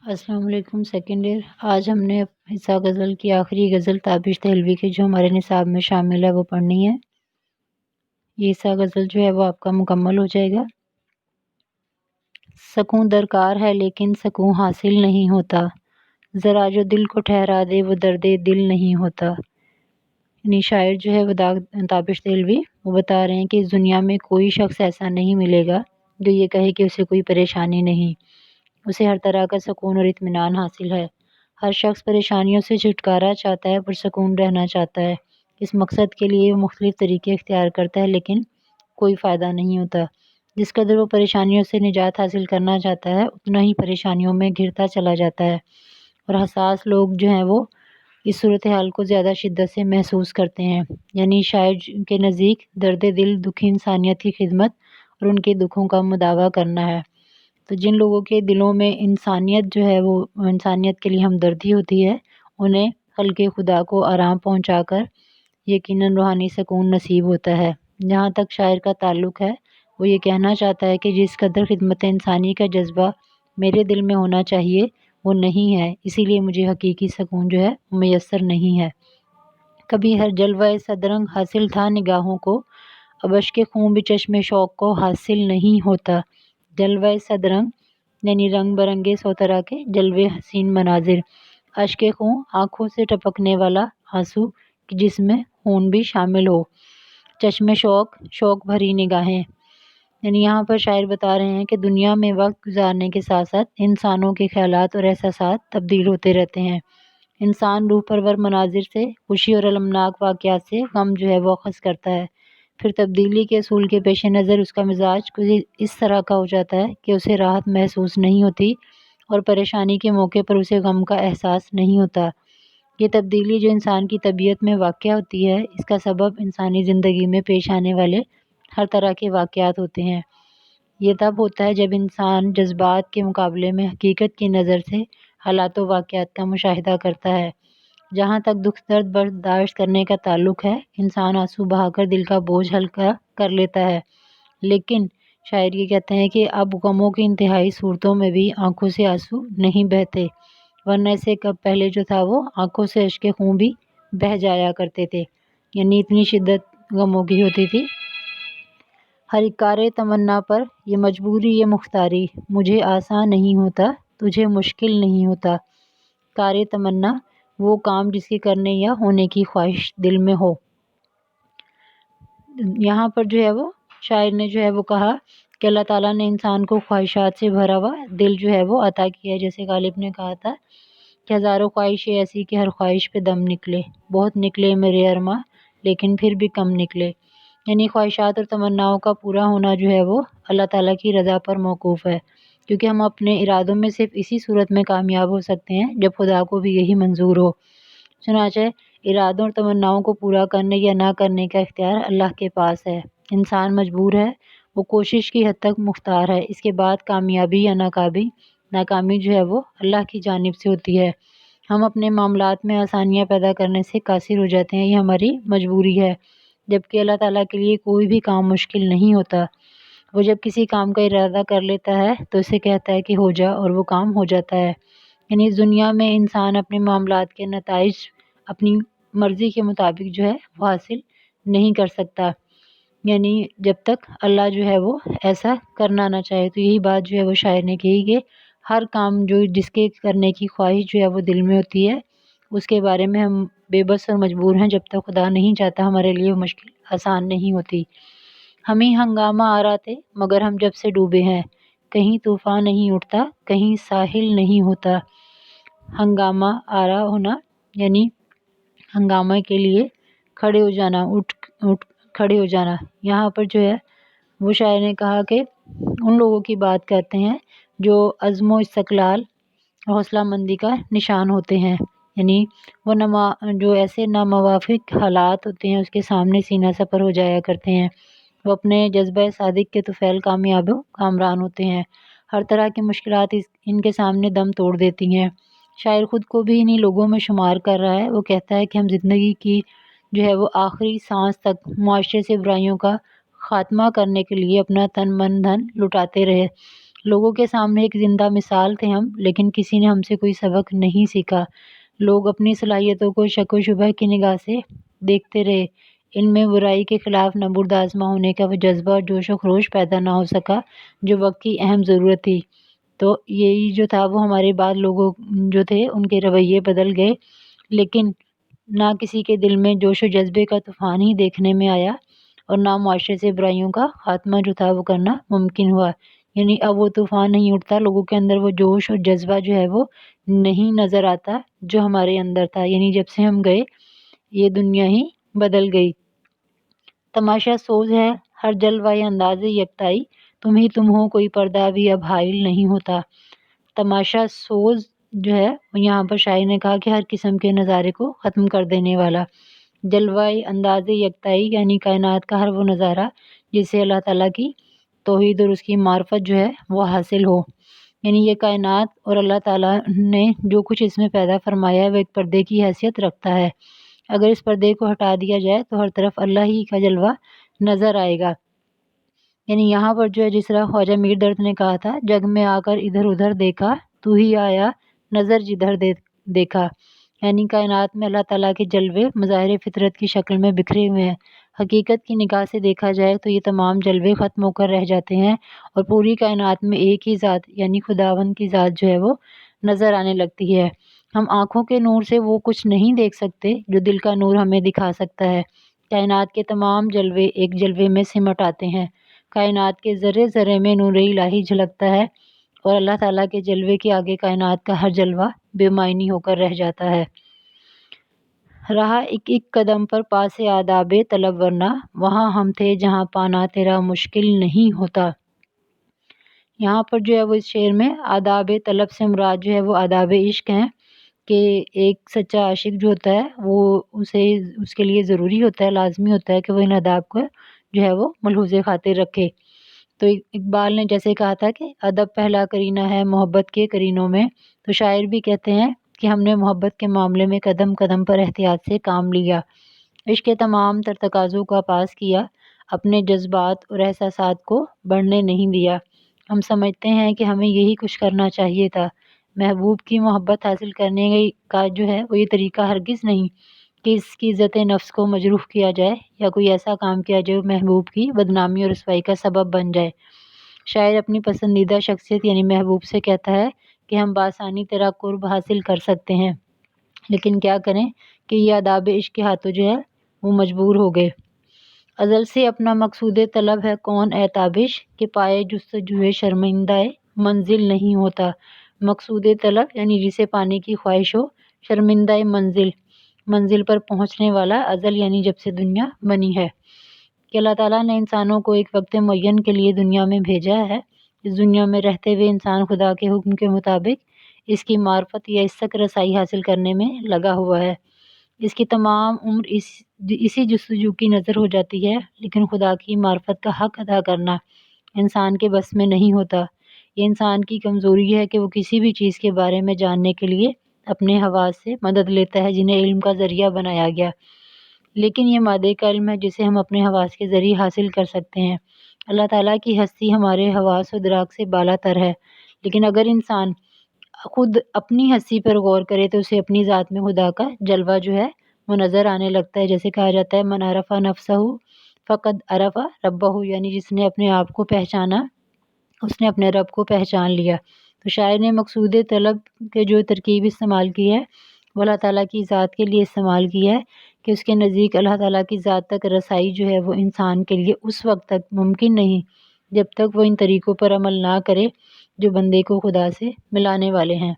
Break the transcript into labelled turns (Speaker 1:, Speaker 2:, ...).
Speaker 1: السلام علیکم second year. آج ہم نے حصہ غزل کی آخری غزل تابش دہلوی کی جو ہمارے نصاب میں شامل ہے وہ پڑھنی ہے۔ یہ حصہ غزل جو ہے وہ آپ کا مکمل ہو جائے گا۔ سکون درکار ہے لیکن سکون حاصل نہیں ہوتا، ذرا جو دل کو ٹھہرا دے وہ درد دل نہیں ہوتا۔ یعنی شاعر جو ہے وہ تابش دہلوی وہ بتا رہے ہیں کہ اس دنیا میں کوئی شخص ایسا نہیں ملے گا جو یہ کہے کہ اسے کوئی پریشانی نہیں، اسے ہر طرح کا سکون اور اطمینان حاصل ہے۔ ہر شخص پریشانیوں سے چھٹکارا چاہتا ہے، پرسکون رہنا چاہتا ہے۔ اس مقصد کے لیے وہ مختلف طریقے اختیار کرتا ہے لیکن کوئی فائدہ نہیں ہوتا۔ جس قدر وہ پریشانیوں سے نجات حاصل کرنا چاہتا ہے اتنا ہی پریشانیوں میں گھرتا چلا جاتا ہے، اور حساس لوگ جو ہیں وہ اس صورتحال کو زیادہ شدت سے محسوس کرتے ہیں۔ یعنی شاعر کے نزدیک درد دل دکھی انسانیت کی خدمت اور ان کے دکھوں کا مداوع کرنا ہے۔ تو جن لوگوں کے دلوں میں انسانیت جو ہے وہ انسانیت کے لیے ہمدردی ہوتی ہے، انہیں خلق خدا کو آرام پہنچا کر یقیناً روحانی سکون نصیب ہوتا ہے۔ جہاں تک شاعر کا تعلق ہے وہ یہ کہنا چاہتا ہے کہ جس قدر خدمت انسانی کا جذبہ میرے دل میں ہونا چاہیے وہ نہیں ہے، اسی لیے مجھے حقیقی سکون جو ہے میسر نہیں ہے۔ کبھی ہر جلوہ صدرنگ حاصل تھا نگاہوں کو، اب اشک خون بھی چشم شوق کو حاصل نہیں ہوتا۔ جلوہ صدرنگ یعنی رنگ برنگے سو طرح کے جلوے حسین مناظر، اشک خون آنکھوں سے ٹپکنے والا آنسو جس میں خون بھی شامل ہو، چشم شوق شوق بھری نگاہیں۔ یعنی یہاں پر شاعر بتا رہے ہیں کہ دنیا میں وقت گزارنے کے ساتھ ساتھ انسانوں کے خیالات اور احساسات تبدیل ہوتے رہتے ہیں۔ انسان روح پرور مناظر سے خوشی اور المناک واقعات سے غم جو ہے وہ اخذ کرتا ہے، پھر تبدیلی کے اصول کے پیش نظر اس کا مزاج کچھ اس طرح کا ہو جاتا ہے کہ اسے راحت محسوس نہیں ہوتی اور پریشانی کے موقع پر اسے غم کا احساس نہیں ہوتا۔ یہ تبدیلی جو انسان کی طبیعت میں واقع ہوتی ہے، اس کا سبب انسانی زندگی میں پیش آنے والے ہر طرح کے واقعات ہوتے ہیں۔ یہ تب ہوتا ہے جب انسان جذبات کے مقابلے میں حقیقت کی نظر سے حالات و واقعات کا مشاہدہ کرتا ہے۔ جہاں تک دکھ درد برداشت کرنے کا تعلق ہے، انسان آنسو بہا کر دل کا بوجھ ہلکا کر لیتا ہے، لیکن شاعر یہ کہتے ہیں کہ اب غموں کی انتہائی صورتوں میں بھی آنکھوں سے آنسو نہیں بہتے، ورنہ اسے کب پہلے جو تھا وہ آنکھوں سے اشک خون بھی بہہ جایا کرتے تھے۔ یعنی اتنی شدت غموں کی ہوتی تھی۔ ہر اکار تمنا پر یہ مجبوری یہ مختاری، مجھے آسان نہیں ہوتا تجھے مشکل نہیں ہوتا۔ کار تمنا وہ کام جس کے کرنے یا ہونے کی خواہش دل میں ہو۔ یہاں پر جو ہے وہ شاعر نے جو ہے وہ کہا کہ اللہ تعالیٰ نے انسان کو خواہشات سے بھرا ہوا دل جو ہے وہ عطا کیا ہے، جیسے غالب نے کہا تھا کہ ہزاروں خواہشیں ایسی کہ ہر خواہش پہ دم نکلے، بہت نکلے میرے ارماں لیکن پھر بھی کم نکلے۔ یعنی خواہشات اور تمناؤں کا پورا ہونا جو ہے وہ اللہ تعالیٰ کی رضا پر موقوف ہے، کیونکہ ہم اپنے ارادوں میں صرف اسی صورت میں کامیاب ہو سکتے ہیں جب خدا کو بھی یہی منظور ہو۔ چنانچہ ارادوں اور تمناؤں کو پورا کرنے یا نہ کرنے کا اختیار اللہ کے پاس ہے۔ انسان مجبور ہے، وہ کوشش کی حد تک مختار ہے، اس کے بعد کامیابی یا ناکامی جو ہے وہ اللہ کی جانب سے ہوتی ہے۔ ہم اپنے معاملات میں آسانیاں پیدا کرنے سے قاصر ہو جاتے ہیں، یہ ہماری مجبوری ہے، جبکہ اللہ تعالیٰ کے لیے کوئی بھی کام مشکل نہیں ہوتا۔ وہ جب کسی کام کا ارادہ کر لیتا ہے تو اسے کہتا ہے کہ ہو جا، اور وہ کام ہو جاتا ہے۔ یعنی اس دنیا میں انسان اپنے معاملات کے نتائج اپنی مرضی کے مطابق جو ہے وہ حاصل نہیں کر سکتا، یعنی جب تک اللہ جو ہے وہ ایسا کرنا نہ چاہے۔ تو یہی بات جو ہے وہ شاعر نے کہی کہ ہر کام جو جس کے کرنے کی خواہش جو ہے وہ دل میں ہوتی ہے، اس کے بارے میں ہم بے بس اور مجبور ہیں، جب تک خدا نہیں چاہتا ہمارے لیے وہ مشکل آسان نہیں ہوتی۔ ہمیں ہنگامہ آ رہا تھے مگر ہم جب سے ڈوبے ہیں، کہیں طوفان نہیں اٹھتا کہیں ساحل نہیں ہوتا۔ ہنگامہ آ رہا ہونا یعنی ہنگامے کے لیے کھڑے ہو جانا، اٹھ کھڑے ہو جانا۔ یہاں پر جو ہے وہ شاعر نے کہا کہ ان لوگوں کی بات کرتے ہیں جو عزم و استقلال اور حوصلہ مندی کا نشان ہوتے ہیں، یعنی وہ جو ایسے ناموافق حالات ہوتے ہیں اس کے سامنے سینہ سپر ہو جایا کرتے ہیں، وہ اپنے جذبہ صادق کے طفیل کامیاب و کامران ہوتے ہیں۔ ہر طرح کی مشکلات ان کے سامنے دم توڑ دیتی ہیں۔ شاعر خود کو بھی انہی لوگوں میں شمار کر رہا ہے۔ وہ کہتا ہے کہ ہم زندگی کی جو ہے وہ آخری سانس تک معاشرے سے برائیوں کا خاتمہ کرنے کے لیے اپنا تن من دھن لٹاتے رہے، لوگوں کے سامنے ایک زندہ مثال تھے ہم، لیکن کسی نے ہم سے کوئی سبق نہیں سیکھا۔ لوگ اپنی صلاحیتوں کو شک و شبہ کی نگاہ سے دیکھتے رہے۔ ان میں برائی کے خلاف نبرد آزما ہونے کا وہ جذبہ اور جوش و خروش پیدا نہ ہو سکا جو وقت کی اہم ضرورت تھی۔ تو یہی جو تھا وہ ہمارے بعد لوگوں جو تھے ان کے رویے بدل گئے، لیکن نہ کسی کے دل میں جوش و جذبے کا طوفان ہی دیکھنے میں آیا، اور نہ معاشرے سے برائیوں کا خاتمہ جو تھا وہ کرنا ممکن ہوا۔ یعنی اب وہ طوفان نہیں اٹھتا، لوگوں کے اندر وہ جوش اور جذبہ جو ہے وہ نہیں نظر آتا جو ہمارے اندر تھا۔ یعنی جب سے ہم گئے یہ دنیا ہی بدل گئی۔ تماشا سوز ہے ہر جلوہ انداز یکتائی، تم ہی تم ہو کوئی پردہ بھی اب حائل نہیں ہوتا۔ تماشا سوز جو ہے یہاں پر شاعر نے کہا کہ ہر قسم کے نظارے کو ختم کر دینے والا، جلوہ انداز یکتائی یعنی کائنات کا ہر وہ نظارہ جس سے اللہ تعالیٰ کی توحید اور اس کی معرفت جو ہے وہ حاصل ہو۔ یعنی یہ کائنات اور اللہ تعالیٰ نے جو کچھ اس میں پیدا فرمایا ہے وہ ایک پردے کی حیثیت رکھتا ہے۔ اگر اس پردے کو ہٹا دیا جائے تو ہر طرف اللہ ہی کا جلوہ نظر آئے گا۔ یعنی یہاں پر جو ہے جس طرح خواجہ میر درد نے کہا تھا، جگ میں آ کر ادھر ادھر دیکھا تو ہی آیا نظر جدھر دیکھا۔ یعنی کائنات میں اللہ تعالیٰ کے جلوے مظاہر فطرت کی شکل میں بکھرے ہوئے ہیں۔ حقیقت کی نگاہ سے دیکھا جائے تو یہ تمام جلوے ختم ہو کر رہ جاتے ہیں اور پوری کائنات میں ایک ہی ذات یعنی خداوند کی ذات جو ہے وہ نظر آنے لگتی ہے۔ ہم آنکھوں کے نور سے وہ کچھ نہیں دیکھ سکتے جو دل کا نور ہمیں دکھا سکتا ہے۔ کائنات کے تمام جلوے ایک جلوے میں سمٹ آتے ہیں۔ کائنات کے ذرے ذرے میں نور الہی جھلکتا ہے اور اللہ تعالیٰ کے جلوے کے آگے کائنات کا ہر جلوہ بے معنی ہو کر رہ جاتا ہے۔ رہا ایک ایک قدم پر پاس آداب طلب ورنہ وہاں ہم تھے جہاں پانا تیرا مشکل نہیں ہوتا۔ یہاں پر جو ہے وہ اس شعر میں آداب طلب سے مراد جو ہے وہ آداب عشق ہیں کہ ایک سچا عاشق جو ہوتا ہے وہ اس کے لیے ضروری ہوتا ہے، لازمی ہوتا ہے کہ وہ ان آداب کو جو ہے وہ ملحوظ خاطر رکھے۔ تو اقبال نے جیسے کہا تھا کہ ادب پہلا کرینہ ہے محبت کے کرینوں میں، تو شاعر بھی کہتے ہیں کہ ہم نے محبت کے معاملے میں قدم قدم پر احتیاط سے کام لیا، عشق کے تمام تر تقاضوں کا پاس کیا، اپنے جذبات اور احساسات کو بڑھنے نہیں دیا۔ ہم سمجھتے ہیں کہ ہمیں یہی کچھ کرنا چاہیے تھا۔ محبوب کی محبت حاصل کرنے کا جو ہے وہ یہ طریقہ ہرگز نہیں کہ اس کی عزت نفس کو مجروح کیا جائے یا کوئی ایسا کام کیا جائے جو محبوب کی بدنامی اور رسوائی کا سبب بن جائے۔ شاعر اپنی پسندیدہ شخصیت یعنی محبوب سے کہتا ہے کہ ہم بآسانی تیرا قرب حاصل کر سکتے ہیں، لیکن کیا کریں کہ یہ آداب عشق کے ہاتھوں جو ہے وہ مجبور ہو گئے۔ ازل سے اپنا مقصود طلب ہے کون اے تابش کہ پائے جستجوئے شرمندہ منزل نہیں ہوتا۔ مقصود طلب یعنی جسے پانے کی خواہش ہو، شرمندہ منزل پر پہنچنے والا ازل یعنی جب سے دنیا بنی ہے کہ اللہ تعالیٰ نے انسانوں کو ایک وقت معین کے لیے دنیا میں بھیجا ہے۔ اس دنیا میں رہتے ہوئے انسان خدا کے حکم کے مطابق اس کی معرفت یا اس تک رسائی حاصل کرنے میں لگا ہوا ہے۔ اس کی تمام عمر اسی جستجو کی نظر ہو جاتی ہے، لیکن خدا کی معرفت کا حق ادا کرنا انسان کے بس میں نہیں ہوتا۔ یہ انسان کی کمزوری ہے کہ وہ کسی بھی چیز کے بارے میں جاننے کے لیے اپنے حواس سے مدد لیتا ہے جنہیں علم کا ذریعہ بنایا گیا، لیکن یہ مادے کا علم ہے جسے ہم اپنے حواس کے ذریعے حاصل کر سکتے ہیں۔ اللہ تعالیٰ کی ہستی ہمارے حواس و ادراک سے بالا تر ہے، لیکن اگر انسان خود اپنی ہستی پر غور کرے تو اسے اپنی ذات میں خدا کا جلوہ جو ہے وہ نظر آنے لگتا ہے۔ جیسے کہا جاتا ہے من عرف نفسہ فقد عرف ربہ، یعنی جس نے اپنے آپ کو پہچانا اس نے اپنے رب کو پہچان لیا۔ تو شاعر نے مقصود طلب کے جو ترکیب استعمال کی ہے وہ اللہ تعالیٰ کی ذات کے لیے استعمال کی ہے کہ اس کے نزدیک اللہ تعالیٰ کی ذات تک رسائی جو ہے وہ انسان کے لیے اس وقت تک ممکن نہیں جب تک وہ ان طریقوں پر عمل نہ کرے جو بندے کو خدا سے ملانے والے ہیں۔